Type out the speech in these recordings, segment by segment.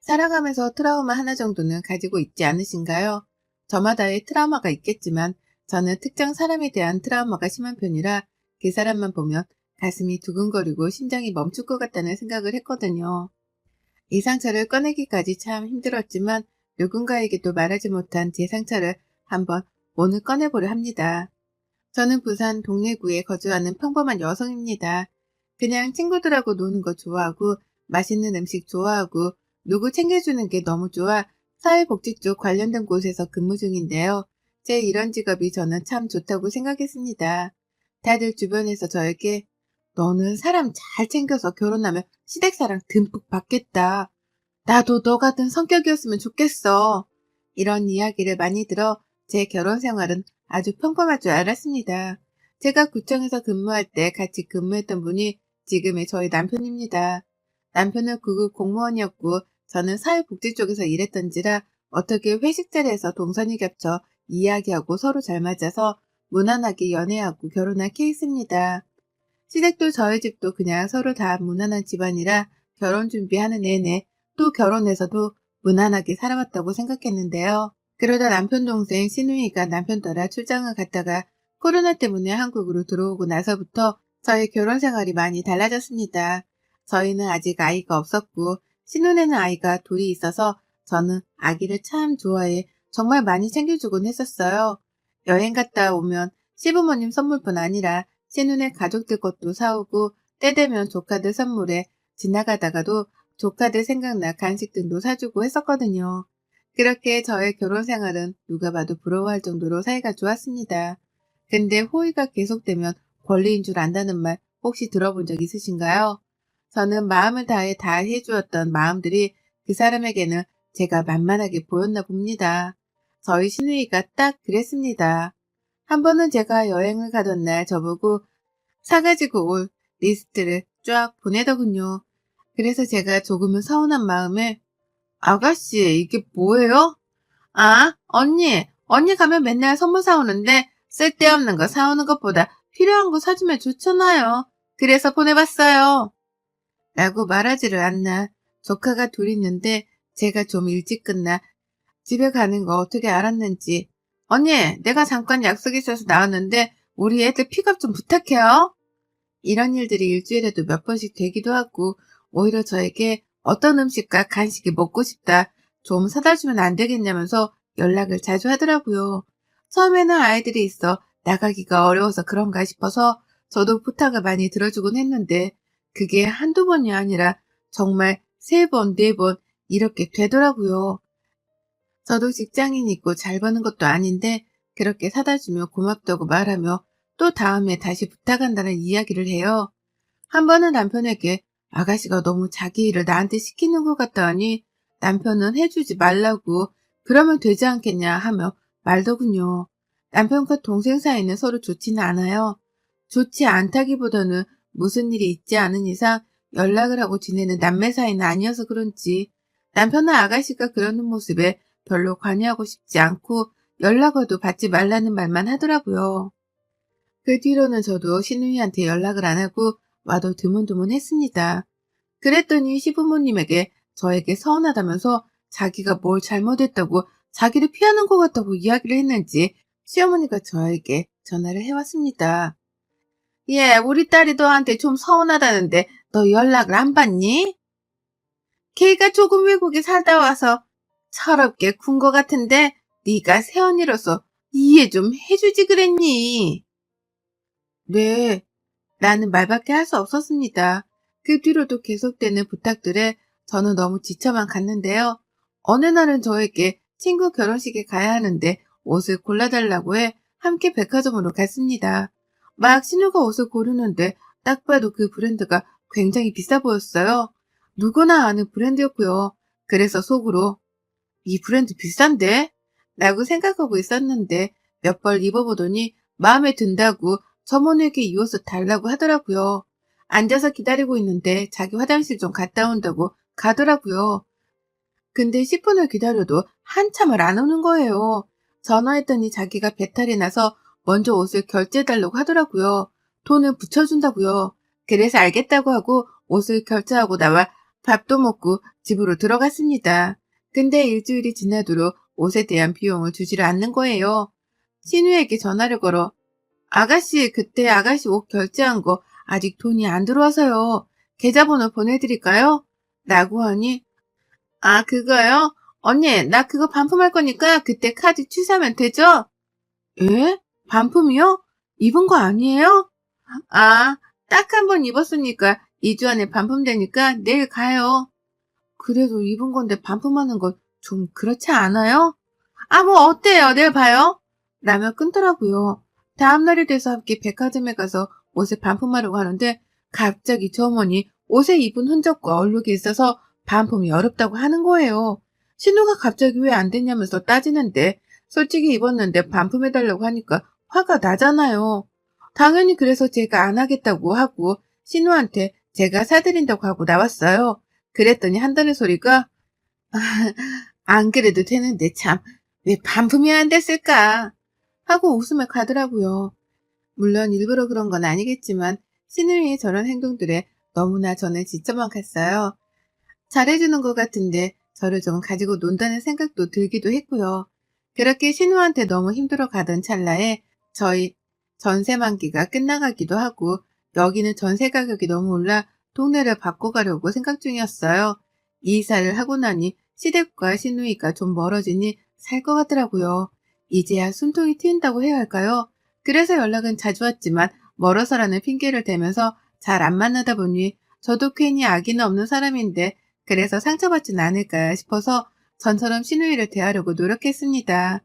살아가면서 트라우마 하나 정도는 가지고 있지 않으신가요? 저마다의 트라우마가 있겠지만 저는 특정 사람에 대한 트라우마가 심한 편이라 그 사람만 보면 가슴이 두근거리고 심장이 멈출 것 같다는 생각을 했거든요. 이 상처를 꺼내기까지 참 힘들었지만 누군가에게도 말하지 못한 제 상처를 한번 오늘 꺼내보려 합니다. 저는 부산 동래구에 거주하는 평범한 여성입니다. 그냥 친구들하고 노는 거 좋아하고 맛있는 음식 좋아하고 누구 챙겨주는 게 너무 좋아 사회복지 쪽 관련된 곳에서 근무 중인데요. 제 이런 직업이 저는 참 좋다고 생각했습니다. 다들 주변에서 저에게 너는 사람 잘 챙겨서 결혼하면 시댁사랑 듬뿍 받겠다. 나도 너 같은 성격이었으면 좋겠어. 이런 이야기를 많이 들어 제 결혼 생활은 아주 평범할 줄 알았습니다. 제가 구청에서 근무할 때 같이 근무했던 분이 지금의 저희 남편입니다. 남편은 구급 공무원이었고 저는 사회복지 쪽에서 일했던지라 어떻게 회식 자리에서 동선이 겹쳐 이야기하고 서로 잘 맞아서 무난하게 연애하고 결혼한 케이스입니다. 시댁도 저희 집도 그냥 서로 다 무난한 집안이라 결혼 준비하는 내내 또 결혼해서도 무난하게 살아왔다고 생각했는데요. 그러다 남편 동생 시누이가 남편 따라 출장을 갔다가 코로나 때문에 한국으로 들어오고 나서부터 저희 결혼 생활이 많이 달라졌습니다. 저희는 아직 아이가 없었고 시누네는 아이가 둘이 있어서 저는 아기를 참 좋아해 정말 많이 챙겨주곤 했었어요. 여행 갔다 오면 시부모님 선물뿐 아니라 시누네 가족들 것도 사오고 때 되면 조카들 선물에 지나가다가도 조카들 생각나 간식 등도 사주고 했었거든요. 그렇게 저의 결혼 생활은 누가 봐도 부러워할 정도로 사이가 좋았습니다. 근데 호의가 계속되면 권리인 줄 안다는 말 혹시 들어본 적 있으신가요? 저는 마음을 다해 다 해주었던 마음들이 그 사람에게는 제가 만만하게 보였나 봅니다. 저희 시누이가 딱 그랬습니다. 한 번은 제가 여행을 가던 날 저보고 사가지고 올 리스트를 쫙 보내더군요. 그래서 제가 조금은 서운한 마음에 아가씨 이게 뭐예요? 아 언니 가면 맨날 선물 사오는데 쓸데없는 거 사오는 것보다 필요한 거 사주면 좋잖아요. 그래서 보내봤어요. 라고 말하지를 않나. 조카가 둘 있는데 제가 좀 일찍 끝나 집에 가는 거 어떻게 알았는지 언니 내가 잠깐 약속 있어서 나왔는데 우리 애들 픽업 좀 부탁해요. 이런 일들이 일주일에도 몇 번씩 되기도 하고 오히려 저에게 어떤 음식과 간식이 먹고 싶다 좀 사다 주면 안 되겠냐면서 연락을 자주 하더라고요. 처음에는 아이들이 있어 나가기가 어려워서 그런가 싶어서 저도 부탁을 많이 들어주곤 했는데 그게 한두 번이 아니라 정말 세 번, 네 번 이렇게 되더라고요. 저도 직장인 있고 잘 버는 것도 아닌데 그렇게 사다 주며 고맙다고 말하며 또 다음에 다시 부탁한다는 이야기를 해요. 한 번은 남편에게 아가씨가 너무 자기 일을 나한테 시키는 것 같다 하니 남편은 해주지 말라고 그러면 되지 않겠냐 하며 말더군요. 남편과 동생 사이는 서로 좋지는 않아요. 좋지 않다기보다는 무슨 일이 있지 않은 이상 연락을 하고 지내는 남매 사이는 아니어서 그런지 남편은 아가씨가 그러는 모습에 별로 관여하고 싶지 않고 연락 와도 받지 말라는 말만 하더라고요. 그 뒤로는 저도 시누이한테 연락을 안 하고 와도 드문드문했습니다. 그랬더니 시부모님에게 저에게 서운하다면서 자기가 뭘 잘못했다고 자기를 피하는 것 같다고 이야기를 했는지 시어머니가 저에게 전화를 해왔습니다. 예, 우리 딸이 너한테 좀 서운하다는데 너 연락을 안 받니? 걔가 조금 외국에 살다 와서 철없게 군 것 같은데 네가 새언니로서 이해 좀 해주지 그랬니? 네, 나는 말밖에 할 수 없었습니다. 그 뒤로도 계속되는 부탁들에 저는 너무 지쳐만 갔는데요. 어느 날은 저에게 친구 결혼식에 가야 하는데 옷을 골라달라고 해 함께 백화점으로 갔습니다. 막 신우가 옷을 고르는데 딱 봐도 그 브랜드가 굉장히 비싸 보였어요. 누구나 아는 브랜드였고요. 그래서 속으로 이 브랜드 비싼데? 라고 생각하고 있었는데 몇 벌 입어보더니 마음에 든다고 점원에게 이 옷을 달라고 하더라고요. 앉아서 기다리고 있는데 자기 화장실 좀 갔다 온다고 가더라고요. 근데 10분을 기다려도 한참을 안 오는 거예요. 전화했더니 자기가 배탈이 나서 먼저 옷을 결제해달라고 하더라고요. 돈을 붙여준다고요. 그래서 알겠다고 하고 옷을 결제하고 나와 밥도 먹고 집으로 들어갔습니다. 근데 일주일이 지나도록 옷에 대한 비용을 주지를 않는 거예요. 신우에게 전화를 걸어 아가씨 그때 아가씨 옷 결제한 거 아직 돈이 안 들어와서요. 계좌번호 보내드릴까요? 라고 하니 아 그거요? 언니 나 그거 반품할 거니까 그때 카드 취소하면 되죠? 예? 반품이요? 입은 거 아니에요? 아, 딱 한 번 입었으니까 2주 안에 반품되니까 내일 가요. 그래도 입은 건데 반품하는 건 좀 그렇지 않아요? 아, 뭐 어때요? 내일 봐요. 라며 끊더라고요. 다음날이 돼서 함께 백화점에 가서 옷을 반품하려고 하는데 갑자기 저 어머니 옷에 입은 흔적과 얼룩이 있어서 반품이 어렵다고 하는 거예요. 신호가 갑자기 왜 안 됐냐면서 따지는데 솔직히 입었는데 반품해달라고 하니까 화가 나잖아요. 당연히 그래서 제가 안 하겠다고 하고 신우한테 제가 사드린다고 하고 나왔어요. 그랬더니 한다는 소리가 안 그래도 되는데 참 왜 반품이 안 됐을까 하고 웃으며 가더라고요. 물론 일부러 그런 건 아니겠지만 신우이의 저런 행동들에 너무나 저는 지쳐만 갔어요. 잘해주는 것 같은데 저를 좀 가지고 논다는 생각도 들기도 했고요. 그렇게 신우한테 너무 힘들어 가던 찰나에 저희 전세 만기가 끝나가기도 하고 여기는 전세 가격이 너무 올라 동네를 바꿔가려고 생각 중이었어요. 이사를 하고 나니 시댁과 신우이가 좀 멀어지니 살 것 같더라고요. 이제야 숨통이 트인다고 해야 할까요? 그래서 연락은 자주 왔지만 멀어서라는 핑계를 대면서 잘 안 만나다 보니 저도 괜히 악의는 없는 사람인데 그래서 상처받진 않을까 싶어서 전처럼 신우이를 대하려고 노력했습니다.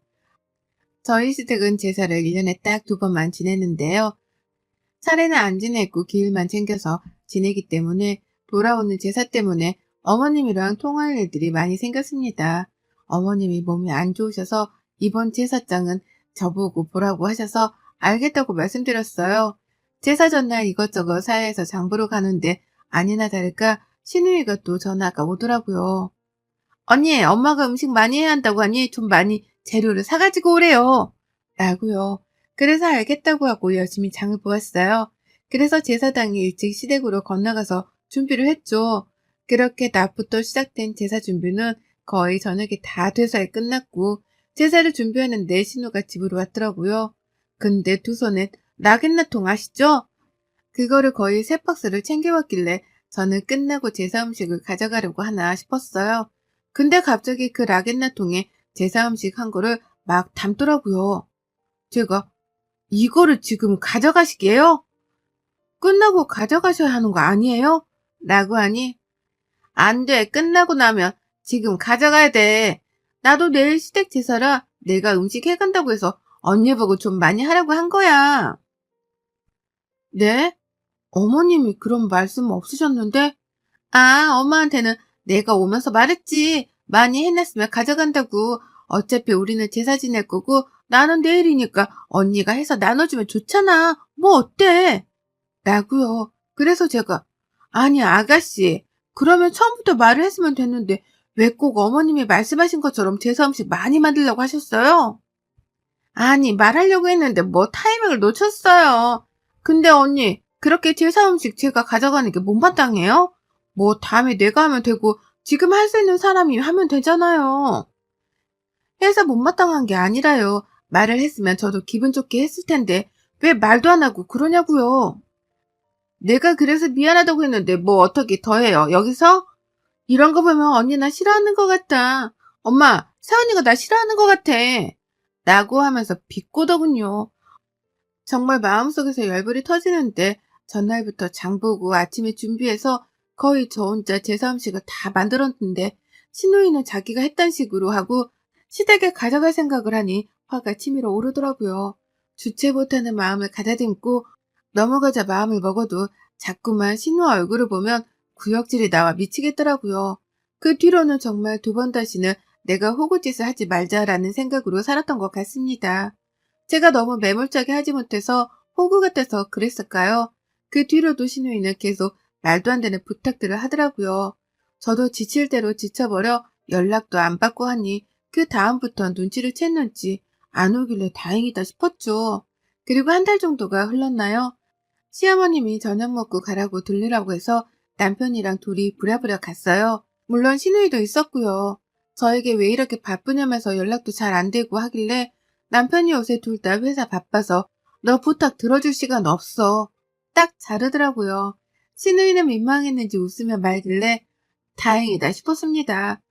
저희 시댁은 제사를 1년에 딱 2번만 지내는데요. 차례는 안 지내고 기일만 챙겨서 지내기 때문에 돌아오는 제사 때문에 어머님이랑 통화할 일들이 많이 생겼습니다. 어머님이 몸이 안 좋으셔서 이번 제사장은 저보고 보라고 하셔서 알겠다고 말씀드렸어요. 제사 전날 이것저것 사야해서 장보러 가는데 아니나 다를까 신우이가 또 전화가 오더라고요. 언니, 엄마가 음식 많이 해야 한다고 하니 좀 많이 재료를 사가지고 오래요. 라고요. 그래서 알겠다고 하고 열심히 장을 보았어요. 그래서 제사당일 일찍 시댁으로 건너가서 준비를 했죠. 그렇게 낮부터 시작된 제사 준비는 거의 저녁에 다 돼서야 끝났고 제사를 준비하는데 신우가 집으로 왔더라고요. 근데 두 손엔 라겐나통 아시죠? 그거를 거의 3박스를 챙겨왔길래 저는 끝나고 제사 음식을 가져가려고 하나 싶었어요. 근데 갑자기 그 라겐나 통에 제사 음식 한 거를 막 담더라고요. 제가 이거를 지금 가져가시게요? 끝나고 가져가셔야 하는 거 아니에요? 라고 하니 안 돼. 끝나고 나면 지금 가져가야 돼. 나도 내일 시댁 제사라 내가 음식 해간다고 해서 언니 보고 좀 많이 하라고 한 거야. 네? 어머님이 그런 말씀 없으셨는데? 아, 엄마한테는 내가 오면서 말했지. 많이 해놨으면 가져간다고. 어차피 우리는 제사 지낼 거고 나는 내일이니까 언니가 해서 나눠주면 좋잖아. 뭐 어때? 라고요. 그래서 제가 아니 아가씨 그러면 처음부터 말을 했으면 됐는데 왜 꼭 어머님이 말씀하신 것처럼 제사 음식 많이 만들려고 하셨어요? 아니 말하려고 했는데 뭐 타이밍을 놓쳤어요. 근데 언니 그렇게 제사 음식 제가 가져가는 게 못마땅해요? 뭐 다음에 내가 하면 되고 지금 할 수 있는 사람이 하면 되잖아요. 해서 못마땅한 게 아니라요. 말을 했으면 저도 기분 좋게 했을 텐데 왜 말도 안 하고 그러냐고요. 내가 그래서 미안하다고 했는데 뭐 어떻게 더 해요. 여기서? 이런 거 보면 언니 나 싫어하는 것 같다. 엄마, 세언니가 나 싫어하는 것 같아. 라고 하면서 비꼬더군요. 정말 마음속에서 열불이 터지는데 전날부터 장보고 아침에 준비해서 거의 저 혼자 제사 음식을 다 만들었는데 신우이는 자기가 했단 식으로 하고 시댁에 가져갈 생각을 하니 화가 치밀어 오르더라고요. 주체 못하는 마음을 가다듬고 넘어가자 마음을 먹어도 자꾸만 신우 얼굴을 보면 구역질이 나와 미치겠더라고요. 그 뒤로는 정말 2번 다시는 내가 호구짓을 하지 말자라는 생각으로 살았던 것 같습니다. 제가 너무 매몰차게 하지 못해서 호구 같아서 그랬을까요? 그 뒤로도 신우이는 계속 말도 안 되는 부탁들을 하더라고요. 저도 지칠 대로 지쳐버려 연락도 안 받고 하니 그 다음부터 눈치를 챘는지 안 오길래 다행이다 싶었죠. 그리고 한 달 정도가 흘렀나요? 시어머님이 저녁 먹고 가라고 들르라고 해서 남편이랑 둘이 부랴부랴 갔어요. 물론 신우이도 있었고요. 저에게 왜 이렇게 바쁘냐면서 연락도 잘 안 되고 하길래 남편이 요새 둘 다 회사 바빠서 너 부탁 들어줄 시간 없어. 딱 자르더라고요. 신우이는 민망했는지 웃으며 말길래 다행이다 싶었습니다.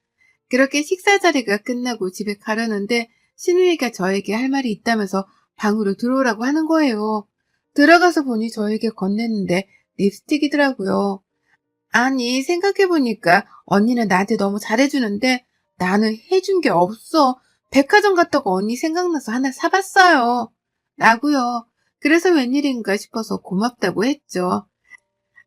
그렇게 식사 자리가 끝나고 집에 가려는데 신우이가 저에게 할 말이 있다면서 방으로 들어오라고 하는 거예요. 들어가서 보니 저에게 건넸는데 립스틱이더라고요. 아니, 생각해보니까 언니는 나한테 너무 잘해주는데 나는 해준 게 없어. 백화점 갔다가 언니 생각나서 하나 사봤어요. 라고요. 그래서 웬일인가 싶어서 고맙다고 했죠.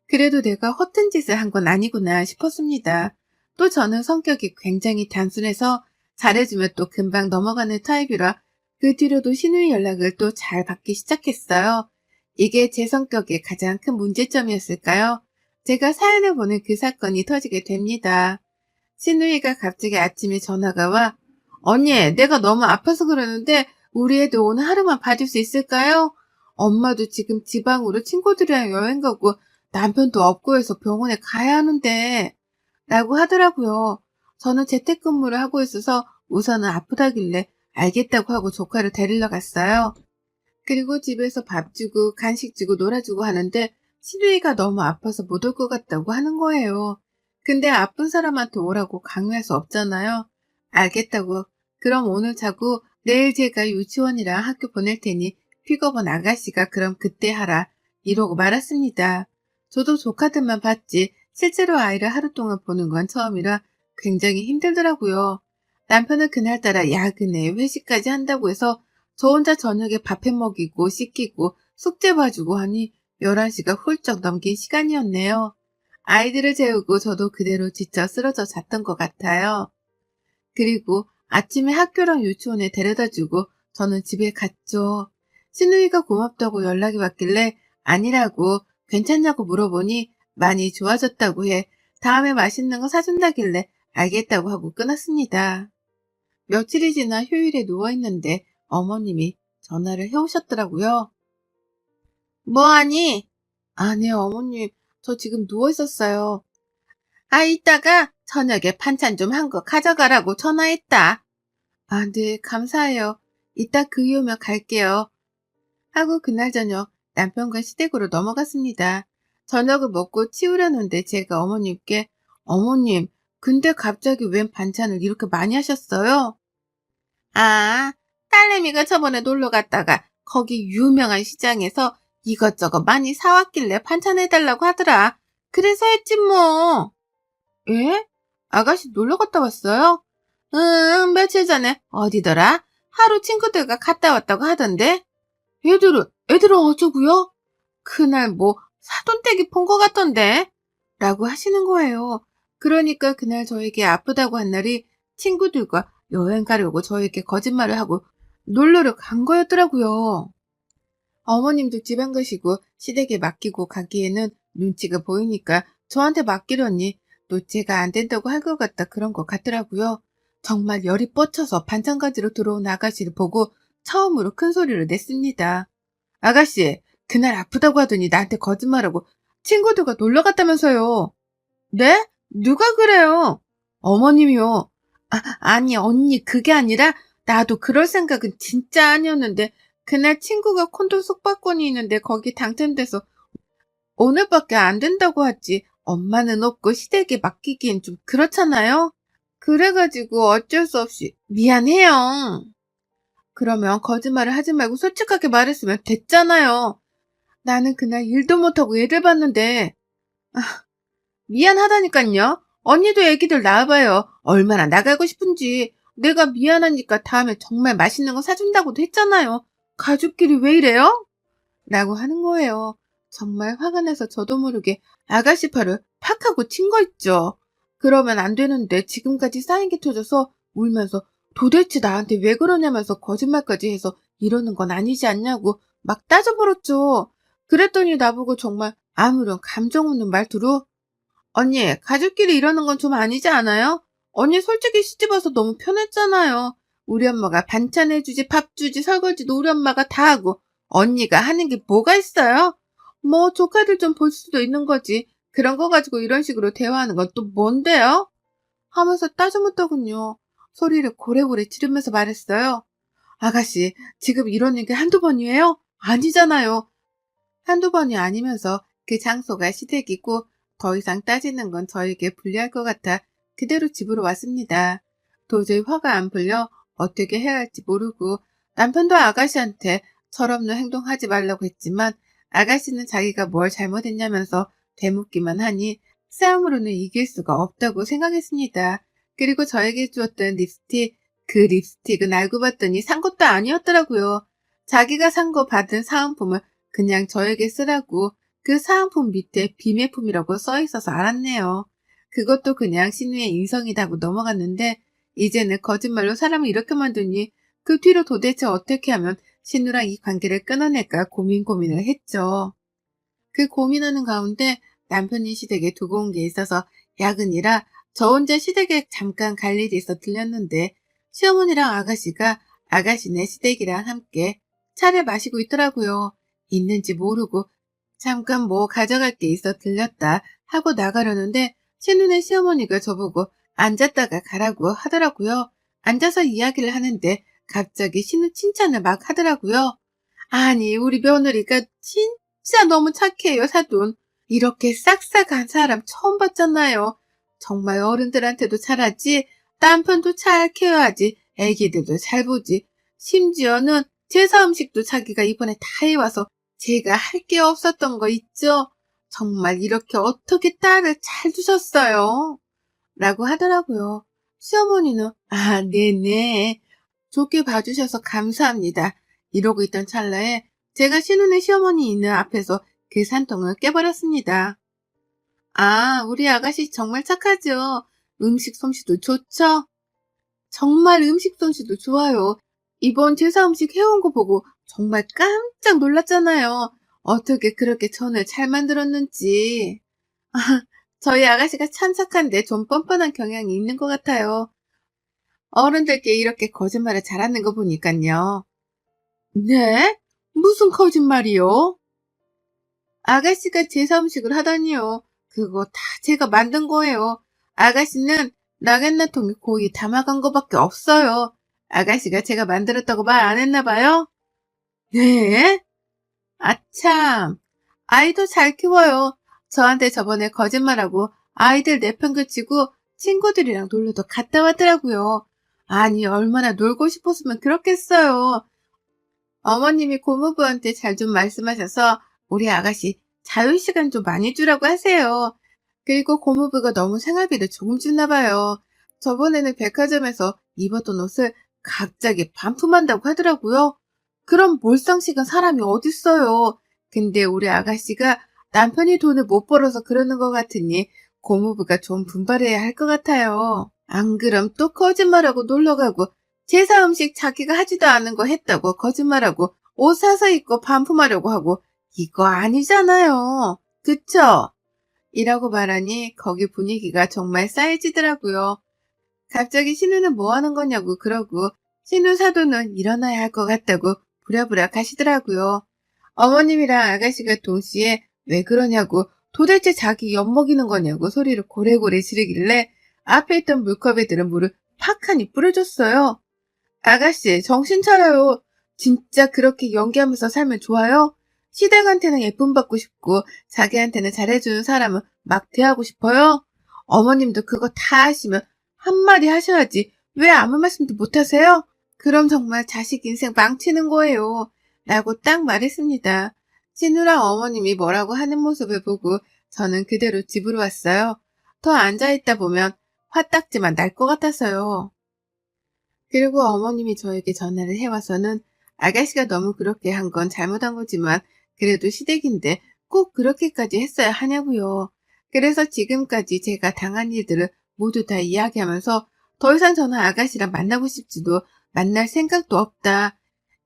그래도 내가 허튼 짓을 한 건 아니구나 싶었습니다. 또 저는 성격이 굉장히 단순해서 잘해주면 또 금방 넘어가는 타입이라 그 뒤로도 신우이 연락을 또 잘 받기 시작했어요. 이게 제 성격의 가장 큰 문제점이었을까요? 제가 사연을 보낸 그 사건이 터지게 됩니다. 신우이가 갑자기 아침에 전화가 와 언니, 내가 너무 아파서 그러는데 우리 애들 오늘 하루만 봐줄 수 있을까요? 엄마도 지금 지방으로 친구들이랑 여행 가고 남편도 없고 해서 병원에 가야 하는데 라고 하더라고요. 저는 재택근무를 하고 있어서 우선은 아프다길래 알겠다고 하고 조카를 데리러 갔어요. 그리고 집에서 밥 주고 간식 주고 놀아주고 하는데 신우이가 너무 아파서 못 올 것 같다고 하는 거예요. 근데 아픈 사람한테 오라고 강요할 수 없잖아요. 알겠다고. 그럼 오늘 자고 내일 제가 유치원이랑 학교 보낼 테니 픽업은 아가씨가 그럼 그때 하라. 이러고 말았습니다. 저도 조카들만 봤지 실제로 아이를 하루 동안 보는 건 처음이라 굉장히 힘들더라고요. 남편은 그날따라 야근에 회식까지 한다고 해서 저 혼자 저녁에 밥해 먹이고 씻기고 숙제 봐주고 하니 11시가 훌쩍 넘긴 시간이었네요. 아이들을 재우고 저도 그대로 지쳐 쓰러져 잤던 것 같아요. 그리고 아침에 학교랑 유치원에 데려다주고 저는 집에 갔죠. 신우이가 고맙다고 연락이 왔길래 아니라고 괜찮냐고 물어보니 많이 좋아졌다고 해 다음에 맛있는 거 사준다길래 알겠다고 하고 끊었습니다. 며칠이 지나 휴일에 누워있는데 어머님이 전화를 해오셨더라고요. 뭐하니? 아, 네, 어머님. 저 지금 누워있었어요. 아, 이따가 저녁에 반찬 좀 한 거 가져가라고 전화했다. 아, 네, 감사해요. 이따 그 이후면 갈게요. 하고 그날 저녁 남편과 시댁으로 넘어갔습니다. 저녁을 먹고 치우려는데 제가 어머님께 어머님, 근데 갑자기 웬 반찬을 이렇게 많이 하셨어요? 아, 딸내미가 저번에 놀러 갔다가 거기 유명한 시장에서 이것저것 많이 사왔길래 반찬 해달라고 하더라. 그래서 했지 뭐. 예? 아가씨 놀러 갔다 왔어요? 응, 며칠 전에 어디더라? 하루 친구들과 갔다 왔다고 하던데. 애들은 어쩌고요? 그날 뭐 사돈댁이 본 것 같던데. 라고 하시는 거예요. 그러니까 그날 저에게 아프다고 한 날이 친구들과 여행 가려고 저에게 거짓말을 하고 놀러를 간 거였더라고요. 어머님도 집 안 가시고 시댁에 맡기고 가기에는 눈치가 보이니까 저한테 맡기려니 또 제가 안 된다고 할 것 같다 그런 것 같더라고요. 정말 열이 뻗쳐서 반찬 가지러 들어온 아가씨를 보고 처음으로 큰 소리를 냈습니다. 아가씨, 그날 아프다고 하더니 나한테 거짓말하고 친구들과 놀러 갔다면서요. 네? 누가 그래요? 어머님이요. 아니, 언니, 그게 아니라, 나도 그럴 생각은 진짜 아니었는데, 그날 친구가 콘도 숙박권이 있는데, 거기 당첨돼서 오늘밖에 안 된다고 하지. 엄마는 없고 시댁에 맡기기엔 좀 그렇잖아요? 그래가지고 어쩔 수 없이, 미안해요. 그러면 거짓말을 하지 말고 솔직하게 말했으면 됐잖아요. 나는 그날 일도 못하고 애들 봤는데, 미안하다니깐요. 언니도 애기들 낳아봐요. 얼마나 나가고 싶은지. 내가 미안하니까 다음에 정말 맛있는 거 사준다고도 했잖아요. 가족끼리 왜 이래요? 라고 하는 거예요. 정말 화가 나서 저도 모르게 아가씨 팔을 팍 하고 친 거 있죠. 그러면 안 되는데 지금까지 쌓인 게 터져서 울면서 도대체 나한테 왜 그러냐면서 거짓말까지 해서 이러는 건 아니지 않냐고 막 따져버렸죠. 그랬더니 나보고 정말 아무런 감정 없는 말투로 언니, 가족끼리 이러는 건 좀 아니지 않아요? 언니 솔직히 시집 와서 너무 편했잖아요. 우리 엄마가 반찬 해주지, 밥 주지, 설거지도 우리 엄마가 다 하고 언니가 하는 게 뭐가 있어요? 뭐 조카들 좀 볼 수도 있는 거지. 그런 거 가지고 이런 식으로 대화하는 건 또 뭔데요? 하면서 따져묻더군요. 소리를 고래고래 지르면서 말했어요. 아가씨, 지금 이런 얘기 한두 번이에요? 아니잖아요. 한두 번이 아니면서 그 장소가 시댁이고 더 이상 따지는 건 저에게 불리할 것 같아 그대로 집으로 왔습니다. 도저히 화가 안 풀려 어떻게 해야 할지 모르고 남편도 아가씨한테 철없는 행동하지 말라고 했지만 아가씨는 자기가 뭘 잘못했냐면서 되묻기만 하니 싸움으로는 이길 수가 없다고 생각했습니다. 그리고 저에게 주었던 립스틱, 그 립스틱은 알고 봤더니 산 것도 아니었더라고요. 자기가 산 거 받은 사은품을 그냥 저에게 쓰라고 그 사은품 밑에 비매품이라고 써 있어서 알았네요. 그것도 그냥 신우의 인성이라고 넘어갔는데 이제는 거짓말로 사람을 이렇게 만드니 그 뒤로 도대체 어떻게 하면 신우랑 이 관계를 끊어낼까 고민을 했죠. 그 고민하는 가운데 남편이 시댁에 두고 온 게 있어서 야근이라 저 혼자 시댁에 잠깐 갈 일이 있어 들렸는데 시어머니랑 아가씨가 아가씨네 시댁이랑 함께 차를 마시고 있더라고요. 있는지 모르고 잠깐 뭐 가져갈 게 있어 들렸다 하고 나가려는데 신우네 시어머니가 저보고 앉았다가 가라고 하더라고요. 앉아서 이야기를 하는데 갑자기 신우 칭찬을 막 하더라고요. 아니 우리 며느리가 진짜 너무 착해요, 사돈. 이렇게 싹싹한 사람 처음 봤잖아요. 정말 어른들한테도 잘하지, 남편도 잘 케어하지, 애기들도 잘 보지. 심지어는 제사 음식도 자기가 이번에 다 해와서 제가 할 게 없었던 거 있죠? 정말 이렇게 어떻게 딸을 잘 두셨어요? 라고 하더라고요. 시어머니는 아, 네네. 좋게 봐주셔서 감사합니다. 이러고 있던 찰나에 제가 신우네 시어머니 있는 앞에서 계산통을 깨버렸습니다. 아, 우리 아가씨 정말 착하죠? 음식 솜씨도 좋죠? 정말 음식 솜씨도 좋아요. 이번 제사 음식 해온 거 보고 정말 깜짝 놀랐잖아요. 어떻게 그렇게 전을 잘 만들었는지. 저희 아가씨가 참 착한데 좀 뻔뻔한 경향이 있는 것 같아요. 어른들께 이렇게 거짓말을 잘하는 거 보니깐요. 네? 무슨 거짓말이요? 아가씨가 제사 음식을 하다니요. 그거 다 제가 만든 거예요. 아가씨는 나갯나통에 고이 담아간 거밖에 없어요. 아가씨가 제가 만들었다고 말 안 했나 봐요? 네? 아참, 아이도 잘 키워요. 저한테 저번에 거짓말하고 아이들 내팽개치고 친구들이랑 놀러도 갔다 왔더라고요. 아니, 얼마나 놀고 싶었으면 그렇겠어요. 어머님이 고모부한테 잘 좀 말씀하셔서 우리 아가씨 자유시간 좀 많이 주라고 하세요. 그리고 고모부가 너무 생활비를 조금 주나 봐요. 저번에는 백화점에서 입었던 옷을 갑자기 반품한다고 하더라고요. 그럼 몰상식은 사람이 어딨어요. 근데 우리 아가씨가 남편이 돈을 못 벌어서 그러는 것 같으니 고모부가 좀 분발해야 할 것 같아요. 안 그럼 또 거짓말하고 놀러가고 제사 음식 자기가 하지도 않은 거 했다고 거짓말하고 옷 사서 입고 반품하려고 하고 이거 아니잖아요. 그쵸? 이라고 말하니 거기 분위기가 정말 싸해지더라고요. 갑자기 신우는 뭐 하는 거냐고 그러고 신우 사돈은 일어나야 할 것 같다고 부랴부랴 가시더라고요. 어머님이랑 아가씨가 동시에 왜 그러냐고 도대체 자기 엿먹이는 거냐고 소리를 고래고래 지르길래 앞에 있던 물컵에 들은 물을 팍하니 뿌려줬어요. 아가씨, 정신 차려요. 진짜 그렇게 연기하면서 살면 좋아요? 시댁한테는 예쁨 받고 싶고 자기한테는 잘해주는 사람은 막 대하고 싶어요? 어머님도 그거 다 하시면 한마디 하셔야지 왜 아무 말씀도 못 하세요? 그럼 정말 자식 인생 망치는 거예요. 라고 딱 말했습니다. 신우랑 어머님이 뭐라고 하는 모습을 보고 저는 그대로 집으로 왔어요. 더 앉아있다 보면 화딱지만 날 것 같아서요. 그리고 어머님이 저에게 전화를 해와서는 아가씨가 너무 그렇게 한 건 잘못한 거지만 그래도 시댁인데 꼭 그렇게까지 했어야 하냐고요. 그래서 지금까지 제가 당한 일들을 모두 다 이야기하면서 더 이상 저는 아가씨랑 만나고 싶지도 만날 생각도 없다.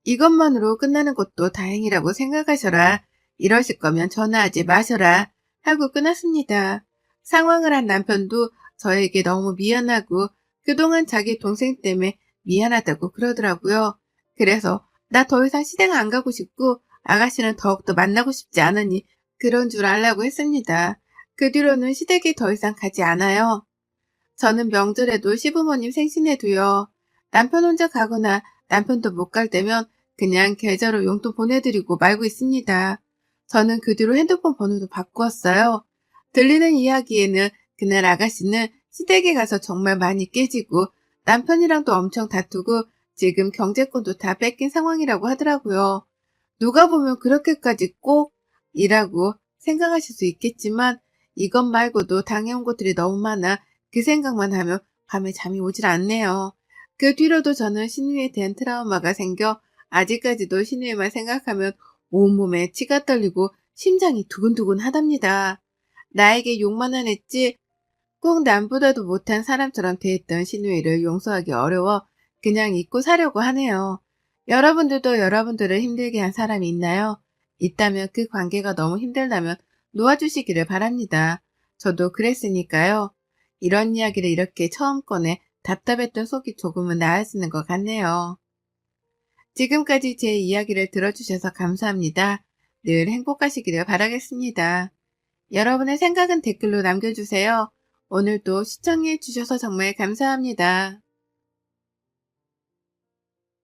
이것만으로 끝나는 것도 다행이라고 생각하셔라. 이러실 거면 전화하지 마셔라. 하고 끊었습니다. 상황을 한 남편도 저에게 너무 미안하고 그동안 자기 동생 때문에 미안하다고 그러더라고요. 그래서 나 더 이상 시댁 안 가고 싶고 아가씨는 더욱더 만나고 싶지 않으니 그런 줄 알라고 했습니다. 그 뒤로는 시댁에 더 이상 가지 않아요. 저는 명절에도 시부모님 생신에도요. 남편 혼자 가거나 남편도 못 갈 때면 그냥 계좌로 용돈 보내드리고 말고 있습니다. 저는 그 뒤로 핸드폰 번호도 바꾸었어요. 들리는 이야기에는 그날 아가씨는 시댁에 가서 정말 많이 깨지고 남편이랑도 엄청 다투고 지금 경제권도 다 뺏긴 상황이라고 하더라고요. 누가 보면 그렇게까지 꼭 이라고 생각하실 수 있겠지만 이것 말고도 당해온 것들이 너무 많아 그 생각만 하면 밤에 잠이 오질 않네요. 그 뒤로도 저는 신우이에 대한 트라우마가 생겨 아직까지도 신우이만 생각하면 온몸에 치가 떨리고 심장이 두근두근 하답니다. 나에게 욕만 안 했지 꼭 남보다도 못한 사람처럼 대했던 신우이를 용서하기 어려워 그냥 잊고 사려고 하네요. 여러분들도 여러분들을 힘들게 한 사람이 있나요? 있다면 그 관계가 너무 힘들다면 놓아주시기를 바랍니다. 저도 그랬으니까요. 이런 이야기를 이렇게 처음 꺼내 답답했던 속이 조금은 나아지는 것 같네요. 지금까지 제 이야기를 들어주셔서 감사합니다. 늘 행복하시기를 바라겠습니다. 여러분의 생각은 댓글로 남겨주세요. 오늘도 시청해 주셔서 정말 감사합니다.